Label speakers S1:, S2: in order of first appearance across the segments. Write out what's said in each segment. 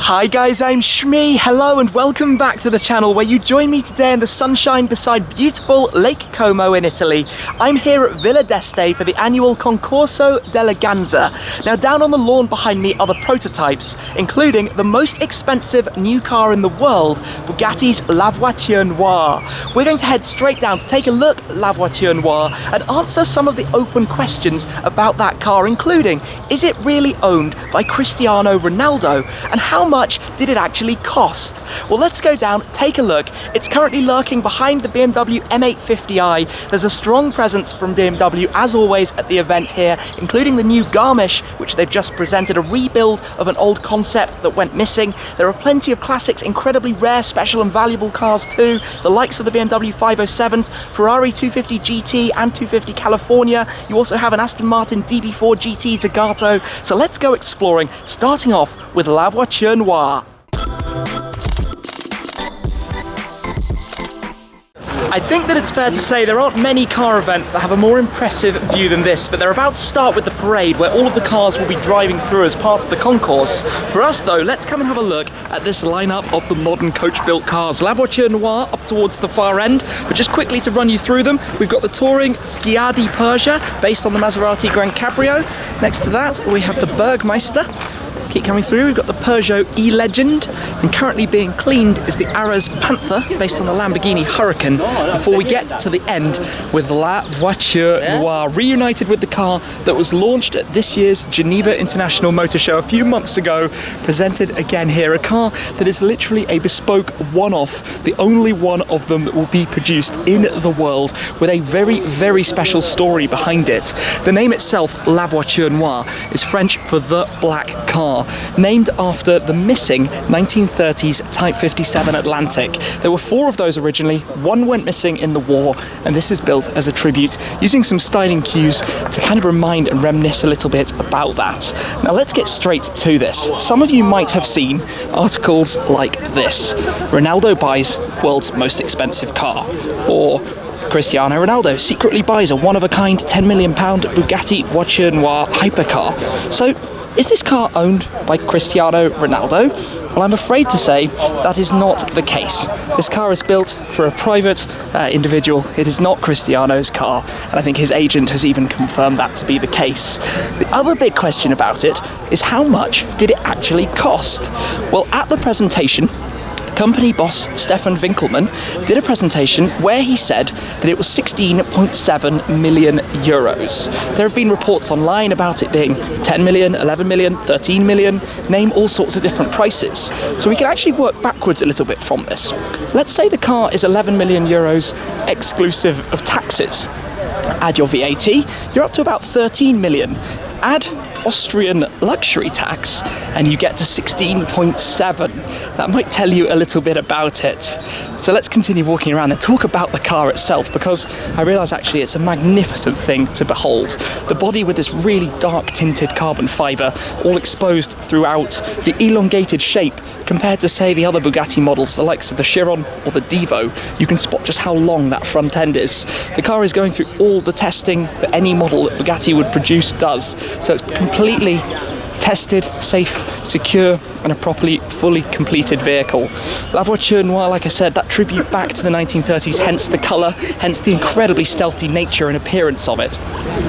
S1: Hi guys, I'm Shmee. Hello and welcome back to the channel where you join me today in the sunshine beside beautiful Lake Como in Italy. I'm here at Villa d'Este for the annual Concorso d'Eleganza. Now down on the lawn behind me are the prototypes, including the most expensive new car in the world, Bugatti's La Voiture Noire. We're going to head straight down to take a look at La Voiture Noire and answer some of the open questions about that car, including, is it really owned by Cristiano Ronaldo? And how much did it actually cost? Well, let's go down, take a look. It's currently lurking behind the BMW M850i. There's a strong presence from BMW, as always, at the event here, including the new Garmisch, which they've just presented, a rebuild of an old concept that went missing. There are plenty of classics, incredibly rare, special and valuable cars too, the likes of the BMW 507s, Ferrari 250 GT and 250 California. You also have an Aston Martin DB4 GT Zagato. So let's go exploring, starting off with La Voiture Noire. I think that it's fair to say there aren't many car events that have a more impressive view than this, but they're about to start with the parade where all of the cars will be driving through as part of the concourse. For us though, let's come and have a look at this lineup of the modern coach-built cars. La Voiture Noire up towards the far end, but just quickly to run you through them, we've got the touring Schiadi Persia, based on the Maserati Gran Cabrio. Next to that, we have the Burgmeister. Keep coming through, we've got the Peugeot E-Legend, and currently being cleaned is the Aras Panther, based on the Lamborghini Huracan, before we get to the end with La Voiture Noire, reunited with the car that was launched at this year's Geneva International Motor Show a few months ago, presented again here, a car that is literally a bespoke one-off, the only one of them that will be produced in the world, with a very, very special story behind it. The name itself, La Voiture Noire, is French for the black car, named after the missing 1930s Type 57 Atlantic. There were 4 of those originally, 1 went missing in the war, and this is built as a tribute, using some styling cues to kind of remind and reminisce a little bit about that. Now let's get straight to this. Some of you might have seen articles like this: Ronaldo buys world's most expensive car, or Cristiano Ronaldo secretly buys a one-of-a-kind £10 million Bugatti Voiture Noire hypercar. So, is this car owned by Cristiano Ronaldo? Well, I'm afraid to say that is not the case. This car is built for a private individual. It is not Cristiano's car, and I think his agent has even confirmed that to be the case. The other big question about it is, how much did it actually cost? Well, at the presentation, company boss Stefan Winklemann did a presentation where he said that it was 16.7 million euros. There have been reports online about it being 10 million, 11 million, 13 million, name all sorts of different prices. So we can actually work backwards a little bit from this. Let's say the car is 11 million euros exclusive of taxes. Add your VAT, you're up to about 13 million. Add Austrian luxury tax and you get to 16.7. That might tell you a little bit about it. So let's continue walking around and talk about the car itself, because I realise actually it's a magnificent thing to behold. The body with this really dark tinted carbon fibre, all exposed throughout, the elongated shape compared to, say, the other Bugatti models, the likes of the Chiron or the Devo. You can spot just how long that front end is. The car is going through all the testing that any model that Bugatti would produce does. So it's completely tested, safe, secure, and a fully completed vehicle. La Voiture Noire, like I said, that tribute back to the 1930s, hence the colour, hence the incredibly stealthy nature and appearance of it,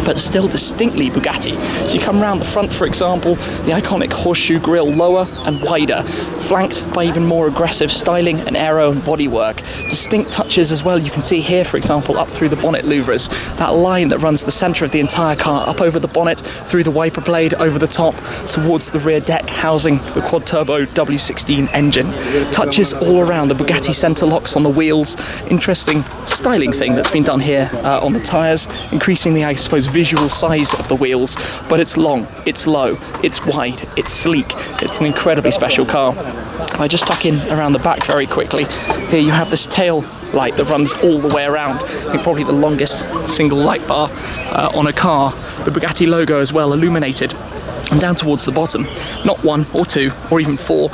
S1: but still distinctly Bugatti. So you come around the front, for example, the iconic horseshoe grille lower and wider, flanked by even more aggressive styling and aero and bodywork. Distinct touches as well, you can see here, for example, up through the bonnet louvres, that line that runs the centre of the entire car, up over the bonnet, through the wiper blade, over the top, towards the rear deck, housing the quad-turbo W16 engine. Touches all around, the Bugatti centre locks on the wheels. Interesting styling thing that's been done here on the tyres, increasing the, I suppose, visual size of the wheels. But it's long, it's low, it's wide, it's sleek. It's an incredibly special car. If I just tuck in around the back very quickly, here you have this tail light that runs all the way around. I think probably the longest single light bar on a car. The Bugatti logo as well illuminated. And down towards the bottom, not 1 or 2 or even 4,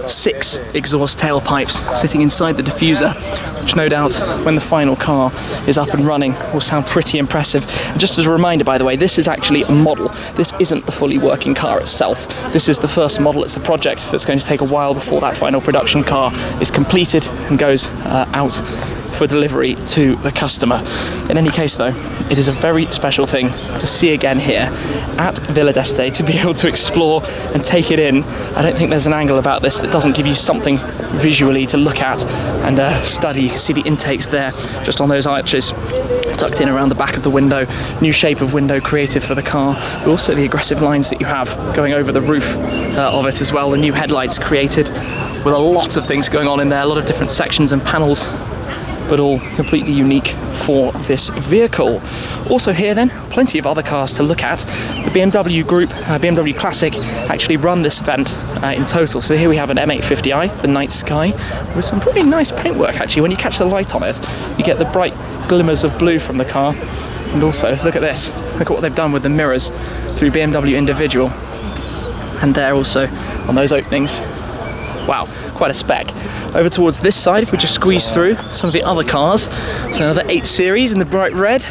S1: 6 exhaust tailpipes sitting inside the diffuser, which no doubt when the final car is up and running will sound pretty impressive. And just as a reminder, by the way, this is actually a model. This isn't the fully working car itself. This is the first model. It's a project that's going to take a while before that final production car is completed and goes out for delivery to the customer. In any case though, it is a very special thing to see again here at Villa d'Este, to be able to explore and take it in. I don't think there's an angle about this that doesn't give you something visually to look at and study. You can see the intakes there just on those arches tucked in around the back of the window. New shape of window created for the car, but also the aggressive lines that you have going over the roof of it as well. The new headlights created with a lot of things going on in there, a lot of different sections and panels, but all completely unique for this vehicle. Also here then, plenty of other cars to look at. The BMW group, BMW Classic, actually run this event in total. So here we have an M850i, the night sky, with some pretty nice paintwork actually. When you catch the light on it, you get the bright glimmers of blue from the car. And also, look at this. Look at what they've done with the mirrors through BMW Individual. And there also, on those openings, wow, quite a spec. Over towards this side, if we just squeeze through some of the other cars, so another 8 Series in the bright red,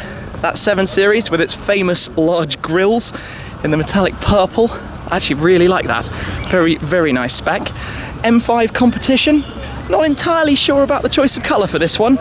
S1: that 7 Series with its famous large grills in the metallic purple. I actually really like that. Very, very nice spec. M5 competition, not entirely sure about the choice of colour for this one.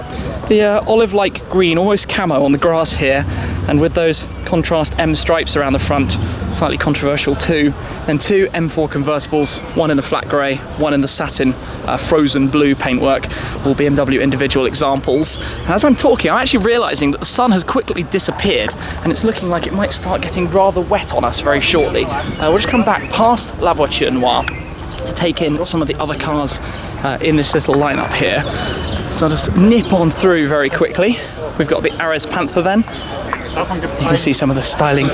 S1: The olive-like green, almost camo on the grass here, and with those contrast M stripes around the front, slightly controversial too. Then 2 M4 convertibles, one in the flat grey, one in the satin frozen blue paintwork, all BMW Individual examples. And as I'm talking, I'm actually realising that the sun has quickly disappeared, and it's looking like it might start getting rather wet on us very shortly. We'll just come back past La Voiture Noire to take in some of the other cars in this little lineup here. So I'll just nip on through very quickly. We've got the Ares Panther then. You can see some of the styling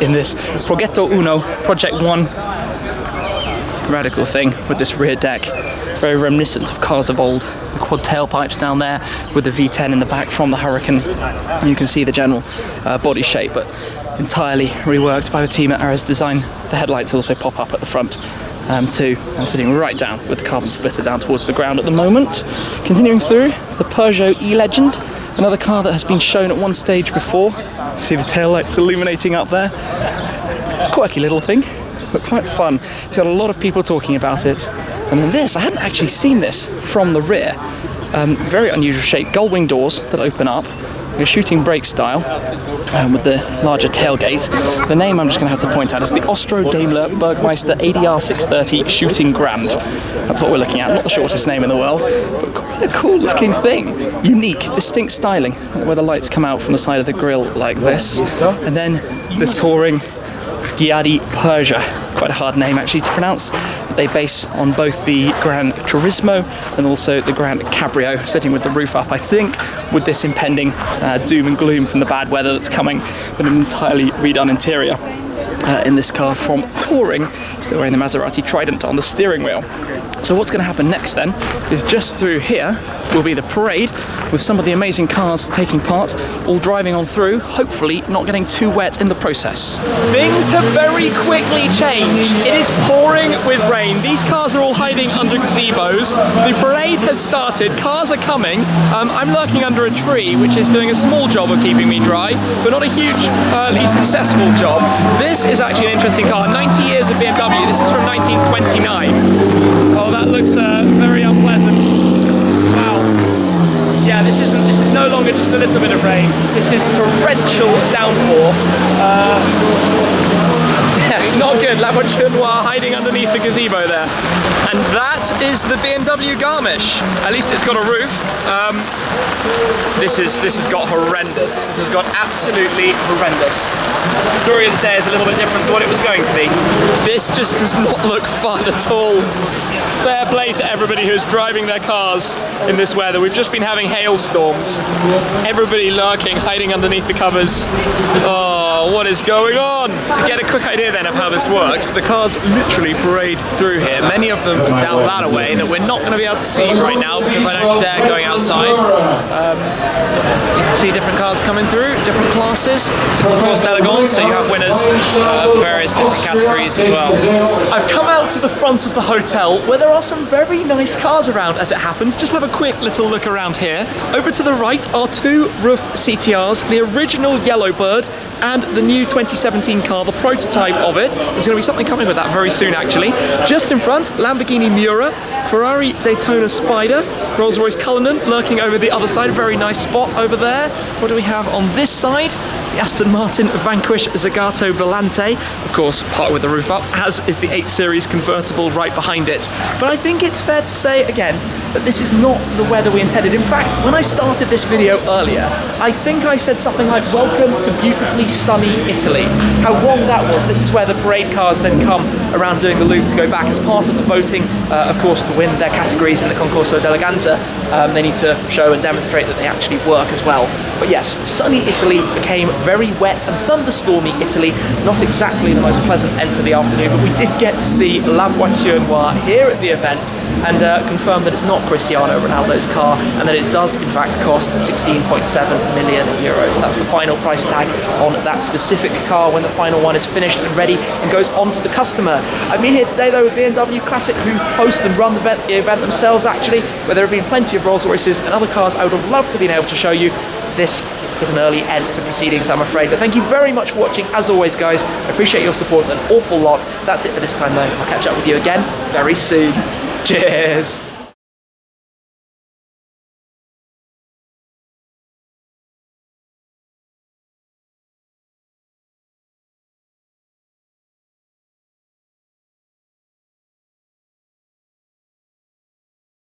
S1: in this Progetto Uno, Project 1. Radical thing with this rear deck. Very reminiscent of cars of old. The quad tailpipes down there with the V10 in the back from the Hurricane. You can see the general body shape, but entirely reworked by the team at Ares Design. The headlights also pop up at the front. Too, and sitting right down with the carbon splitter down towards the ground at the moment. Continuing through, the Peugeot E-Legend, another car that has been shown at one stage before. See the taillights illuminating up there. Quirky little thing, but quite fun. It's got a lot of people talking about it. And then this, I hadn't actually seen this from the rear. Very unusual shape, gull wing doors that open up. A shooting brake style with the larger tailgate. The name I'm just going to have to point out is the Austro-Daimler Bergmeister ADR 630 Shooting Grand. That's what we're looking at, not the shortest name in the world, but quite a cool looking thing. Unique, distinct styling, where the lights come out from the side of the grille like this. And then the touring Schiadi Persia, quite a hard name actually to pronounce. They base on both the Gran Turismo and also the Gran Cabrio, sitting with the roof up, I think, with this impending doom and gloom from the bad weather that's coming, with an entirely redone interior in this car from touring. Still wearing the Maserati Trident on the steering wheel. So what's going to happen next then is just through here will be the parade with some of the amazing cars taking part, all driving on through, hopefully not getting too wet in the process. Things have very quickly changed. It is pouring with rain. These cars are all hiding under gazebos. The parade has started. Cars are coming. I'm lurking under a tree, which is doing a small job of keeping me dry, but not a hugely successful job. This is actually an interesting car. 90 years of BMW. This is from 1929. Oh, that looks very unpleasant. Wow. Yeah, this is no longer just a little bit of rain. This is torrential downpour. Yeah, not good. La Voiture Noire hiding underneath the gazebo there. And that is the BMW Garmisch. At least it's got a roof. This has got horrendous. This has got absolutely horrendous. The story of the day is a little bit different to what it was going to be. This just does not look fun at all. Fair play to everybody who's driving their cars in this weather. We've just been having hailstorms. Everybody lurking, hiding underneath the covers. Oh, what is going on? To get a quick idea then of how this works, the cars literally parade through here. Many of them out that away that we're not going to be able to see right now because I don't dare going outside. You can see different cars coming through, different classes. It's a Concours d'Elegance, so you have winners of various different categories as well. I've come out to the front of the hotel where there are some very nice cars around as it happens. Just have a quick little look around here. Over to the right are two Roof CTRs, the original Yellowbird and the new 2017 car, the prototype of it. There's going to be something coming with that very soon actually. Just in front, Lamborghini Miura, Ferrari Daytona Spider, Rolls-Royce Cullinan lurking over the other side, very nice spot over there. What do we have on this side? The Aston Martin Vanquish Zagato Volante, of course parked with the roof up, as is the 8 Series convertible right behind it. But I think it's fair to say again that this is not the weather we intended. In fact, when I started this video earlier, I think I said something like welcome to beautifully sunny Italy. How wrong that was. This is where the parade cars then come around doing the loop to go back as part of the voting, of course, to win their categories in the Concorso d'Eleganza. They need to show and demonstrate that they actually work as well. But yes, sunny Italy became very wet and thunderstormy Italy. Not exactly the most pleasant end to the afternoon, but we did get to see La Voiture Noire here at the event and confirm that it's not Cristiano Ronaldo's car and that it does in fact cost 16.7 million euros. That's the final price tag on that specific car when the final one is finished and ready and goes on to the customer. I've been here today though with BMW Classic, who host and run the event themselves actually, where there have been plenty of Rolls Royces and other cars I would have loved to have been able to show you. This put an early end to proceedings, I'm afraid. But thank you very much for watching, as always, guys. I appreciate your support an awful lot. That's it for this time, though. I'll catch up with you again very soon. Cheers!